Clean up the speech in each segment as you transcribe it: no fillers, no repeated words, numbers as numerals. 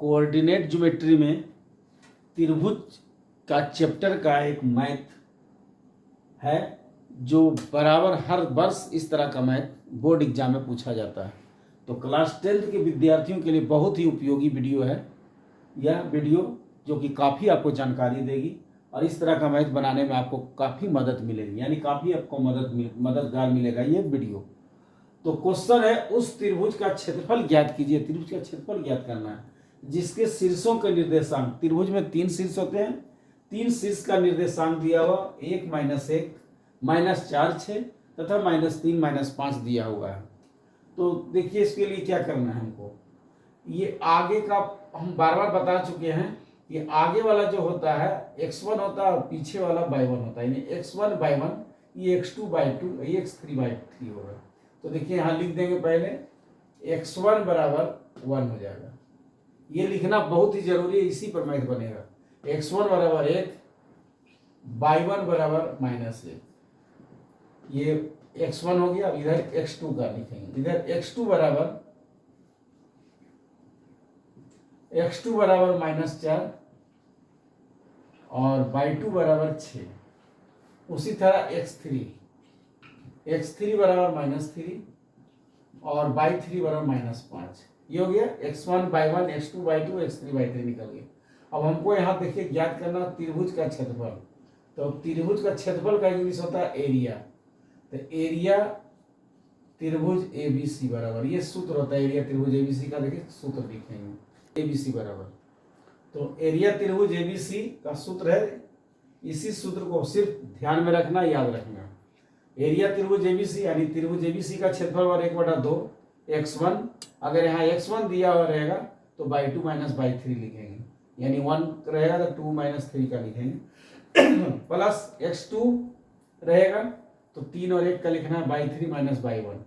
Coordinate geometry में त्रिभुज का चैप्टर का एक मैथ है जो बराबर हर वर्ष इस तरह का मैथ बोर्ड एग्जाम में पूछा जाता है। तो क्लास 10th के विद्यार्थियों के लिए बहुत ही उपयोगी वीडियो है यह वीडियो, जो कि काफ़ी आपको जानकारी देगी और इस तरह का मैथ बनाने में आपको काफ़ी मदद मिलेगी, यानी काफ़ी आपको मददगार मिलेगा ये वीडियो। तो क्वेश्चन है, उस त्रिभुज का क्षेत्रफल ज्ञात कीजिए। त्रिभुज का क्षेत्रफल ज्ञात करना है जिसके शीर्षों के निर्देशांक, त्रिभुज में 3 शीर्ष होते हैं, 3 शीर्ष का निर्देशांक दिया हुआ 1 -1 -4 6 तथा -3 -5 दिया हुआ है। तो देखिए इसके लिए क्या करना है हमको, ये आगे का हम बार बार बता चुके हैं, ये आगे वाला जो होता है x1 होता है और पीछे वाला y1 होता है, यानी x1 by 1, ये x2 by 2, ये x3 by 3 होगा। तो देखिए यहाँ लिख देंगे, पहले x1 बराबर 1 हो जाएगा, ये लिखना बहुत ही जरूरी है, इसी पर मैथ बनेगा। x1 बराबर 1, y1 बराबर -1, ये x1 हो गया। अब इधर x2 का लिखेंगे, इधर x2 बराबर -4 और y2 बराबर 6। उसी तरह x3 बराबर -3 और y3 बराबर -5। ये हो गया x1 by 1, x2 by 2, x3 by 3 निकल गया। अब हमको यहाँ देखिए ज्ञात करना त्रिभुज का क्षेत्रफल। तो त्रिभुज का क्षेत्रफल का इंग्लिश होता है एरिया। तो एरिया त्रिभुज ABC बराबर, ये सूत्र होता है एरिया त्रिभुज ABC का, देखिए सूत्र लिखेंगे ABC बराबर। तो एरिया त्रिभुज ABC का सूत्र है, इसी सूत्र को सिर्फ ध्यान में रखना, याद रखना। एरिया त्रिभुज ABC यानी त्रिभुज ABC का क्षेत्रफल और 1/2 x1, अगर यहाँ x1 दिया हुआ रहेगा तो by2 - by3 लिखेंगे, यानी 1 रहेगा तो 2 - 3 का लिखेंगे प्लस x2 रहेगा तो 3 और 1 का लिखना है by3 - by1।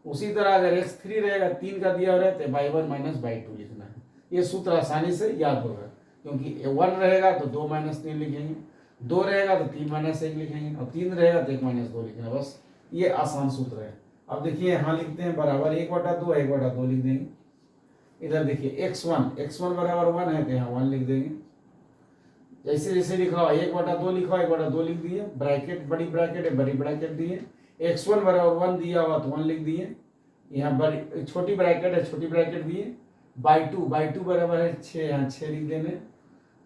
उसी तरह अगर x3 रहेगा, 3 का दिया हुआ है तो by1 - by2 लिखना है। ये सूत्र आसानी से याद होगा, क्योंकि 1 रहेगा तो 2 - 3 लिखेंगे, 2 रहेगा तो 3 - 1 लिखेंगे और 3 रहेगा तो 1 - 2 लिखना, बस ये आसान सूत्र है। अब देखिए यहाँ लिखते हैं बराबर 1/2 1/2 लिख देंगे। इधर देखिए x1 बराबर 1 है तो यहाँ 1 लिख देंगे। जैसे जैसे लिखा 1/2 लिखा, 1/2 लिख दिए, ब्रैकेट बड़ी ब्रैकेट है, बड़ी ब्रैकेट दिए। x1 बराबर 1 दिया हुआ तो 1 लिख दिए, यहाँ बड़ी छोटी ब्रैकेट है, छोटी ब्रैकेट दिए। by2 बराबर है 6, यहाँ 6 लिख देंगे,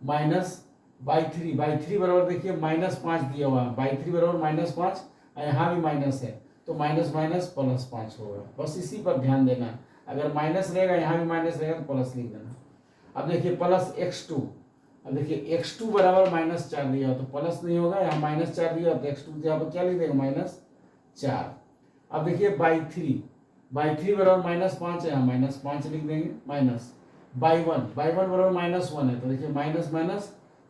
माइनस by3 बराबर देखिए -5 दिया हुआ, by3 बराबर -5, यहाँ भी माइनस है तो माइनस +5 होगा, बस इसी पर ध्यान देना। अगर माइनस रहेगा यहाँ भी माइनस रहेगा तो प्लस लिख देना। अब देखिए प्लस x2, अब देखिए x2 बराबर -4 दिया हो तो प्लस नहीं होगा, यहाँ -4 दिया हो तो x2 यहाँ पर क्या लिख देंगे -4। अब देखिए by3 बराबर -5 है, यहाँ -5 लिख देंगे, माइनस by1 बराबर -1 है तो देखिए माइनस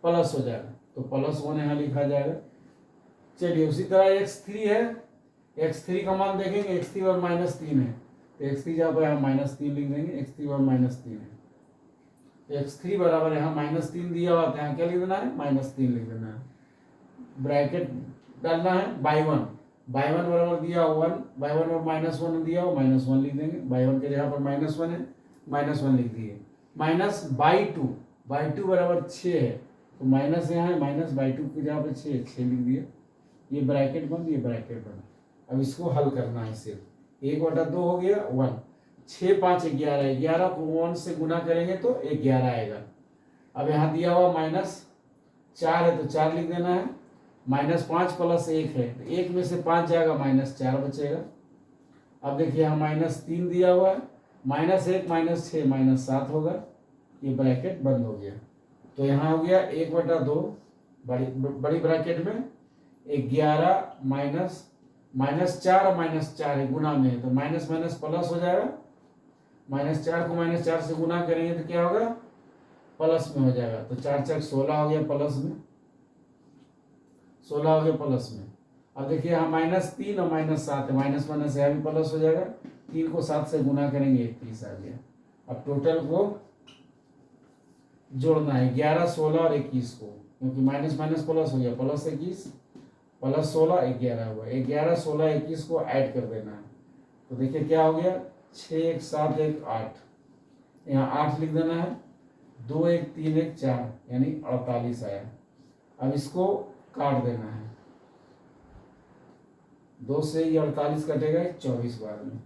प्लस हो जाएगा तो +1 यहाँ लिखा जाएगा। चलिए उसी तरह x3 है, x3 का मान देखेंगे, x3 और -3 है तो x3 जहाँ पर यहाँ -3 लिख देंगे, x3 और -3 है तो x3 बराबर यहाँ -3 दिया हुआ था, यहाँ क्या लिख देना है -3 लिख देना है, ब्रैकेट डालना है। by1 बराबर दिया 1, by1 और -1 दिया हो -1 लिख देंगे, by1 के जगह पर -1 है, -1 लिख दिए। माइनस by2 बराबर 6 है तो माइनस यहाँ है, माइनस by2 की जगह पर 6 लिख दिए, ये ब्रैकेट बंद, ये ब्रैकेट बंद। अब इसको हल करना है, सिर्फ 1/2 हो गया 1, 6 5 11, 11 को 1 से गुना करेंगे तो 11 आएगा। अब यहाँ दिया हुआ -4 है तो 4 लिख देना है, -5 + 1 है तो 1 में से 5 जाएगा, -4 बचेगा। अब देखिए यहाँ -3 दिया हुआ है, -1 -6 -7 होगा, ये ब्रैकेट बंद हो गया। तो यहाँ हो गया 1/2 बड़ी ब्रैकेट में 11 -4 और -4 है, गुना में है तो माइनस प्लस हो जाएगा, -4 को -4 से गुना करेंगे तो क्या होगा, प्लस में हो जाएगा। तो 4 4 16 हो गया, प्लस में 16 हो गया प्लस में। अब देखिए यहाँ -3 और -7 है, माइनस यहाँ भी प्लस हो जाएगा, 3 को 7 से गुना करेंगे 31 आ गया। अब टोटल को जोड़ना है 11 16 और 21 को, क्योंकि माइनस प्लस हो गया, +21 + 16 11 हुआ, 11 16 21 को ऐड कर देना है तो देखिए क्या हो गया, 6 1 7 1 8, यहाँ 8 लिख देना है। 2 1 3 1 4 यानी 48 आया। अब इसको काट देना है, 2 से ये 48 कटेगा 24 बार में,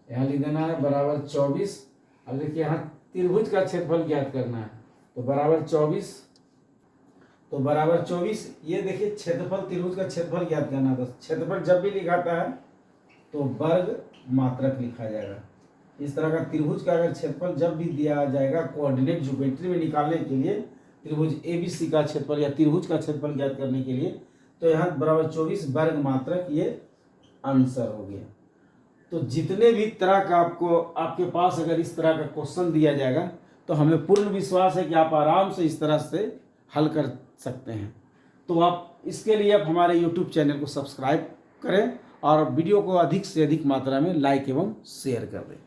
यहाँ लिख देना है बराबर 24। अब देखिए यहाँ त्रिभुज का क्षेत्रफल ज्ञात करना है, तो बराबर 24, तो बराबर 24। ये देखिए क्षेत्रफल, त्रिभुज का क्षेत्रफल ज्ञात करना था। क्षेत्रफल जब भी लिखाता है तो वर्ग मात्रक लिखा जाएगा। इस तरह का त्रिभुज का अगर क्षेत्रफल जब भी दिया जाएगा कोऑर्डिनेट ज्योमेट्री में निकालने के लिए, त्रिभुज ABC का क्षेत्रफल या त्रिभुज का क्षेत्रफल ज्ञात करने के लिए, तो यहाँ बराबर 24 वर्ग मात्रक, ये आंसर हो गया। तो जितने भी तरह का आपके पास अगर इस तरह का क्वेश्चन दिया जाएगा तो हमें पूर्ण विश्वास है कि आप आराम से इस तरह से हल कर सकते हैं। तो आप इसके लिए आप हमारे YouTube चैनल को सब्सक्राइब करें और वीडियो को अधिक से अधिक मात्रा में लाइक एवं शेयर कर दें।